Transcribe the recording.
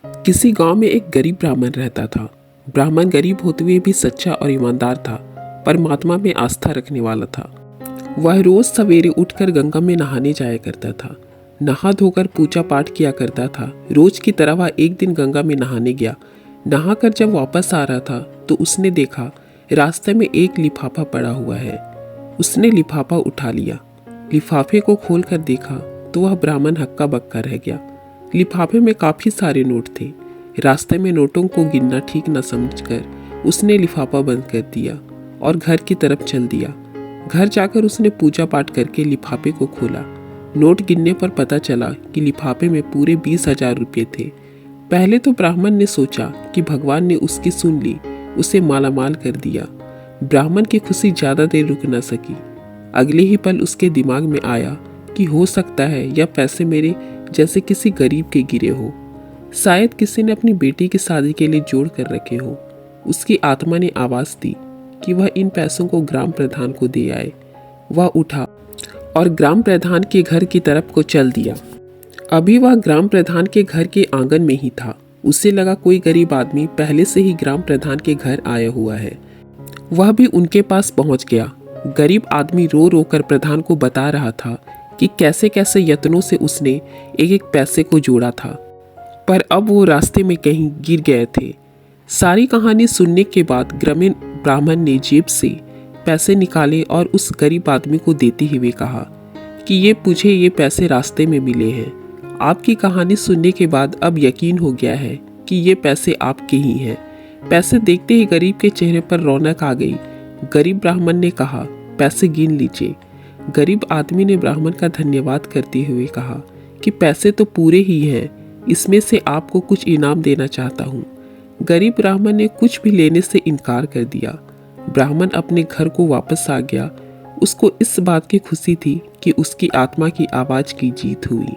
किसी गांव में एक गरीब ब्राह्मण रहता था। ब्राह्मण गरीब होते हुए भी सच्चा और ईमानदार था, परमात्मा में आस्था रखने वाला था। वह रोज सवेरे उठकर गंगा में नहाने जाया करता था। नहा धोकर पूजा पाठ किया करता था। रोज की तरह वह एक दिन गंगा में नहाने गया। नहाकर जब वापस आ रहा था तो उसने देखा रास्ते में एक लिफाफा पड़ा हुआ है। उसने लिफाफा उठा लिया। लिफाफे को खोलकर देखा तो वह ब्राह्मण हक्का बक्का रह गया। लिफाफे में काफी सारे नोट थे। रास्ते में नोटों को गिनना ठीक न समझकर उसने लिफाफा बंद कर दिया और घर की तरफ चल दिया। घर जाकर उसने पूजा पाठ करके लिफाफे को खोला। नोट गिनने पर पता चला कि लिफाफे में पूरे 20,000 रुपये थे। पहले तो ब्राह्मण ने सोचा कि भगवान ने उसकी सुन ली, उसे मालामाल कर दिया। ब्राह्मण की खुशी ज्यादा देर रुक न सकी। अगले ही पल उसके दिमाग में आया कि हो सकता है यह पैसे मेरे जैसे किसी गरीब के गिरे हो। शायद किसी ने अपनी बेटी की शादी के लिए जोड़ कर रखे हो। उसकी आत्मा ने आवाज दी कि वह इन पैसों को ग्राम प्रधान को दे आए। वह उठा और ग्राम प्रधान के घर की तरफ को चल दिया। अभी वह ग्राम प्रधान के घर के आंगन में ही था। उसे लगा कोई गरीब आदमी पहले से ही ग्राम प्रधान के घर आया हुआ है। वह भी उनके पास पहुंच गया। गरीब आदमी रो रो कर प्रधान को बता रहा था कि कैसे कैसे यत्नों से उसने एक एक पैसे को जोड़ा था, पर अब वो रास्ते में कहीं गिर गए थे। सारी कहानी सुनने के बाद ग्रामीण ब्राह्मण ने जेब से पैसे निकाले और उस गरीब आदमी को देते हुए कहा कि मुझे ये पैसे रास्ते में मिले हैं। आपकी कहानी सुनने के बाद अब यकीन हो गया है कि ये पैसे आपके ही हैं। पैसे देखते ही गरीब के चेहरे पर रौनक आ गई। गरीब ब्राह्मण ने कहा, पैसे गिन लीजिए। गरीब आदमी ने ब्राह्मण का धन्यवाद करते हुए कहा कि पैसे तो पूरे ही हैं, इसमें से आपको कुछ इनाम देना चाहता हूँ। गरीब ब्राह्मण ने कुछ भी लेने से इनकार कर दिया। ब्राह्मण अपने घर को वापस आ गया। उसको इस बात की खुशी थी कि उसकी आत्मा की आवाज़ की जीत हुई।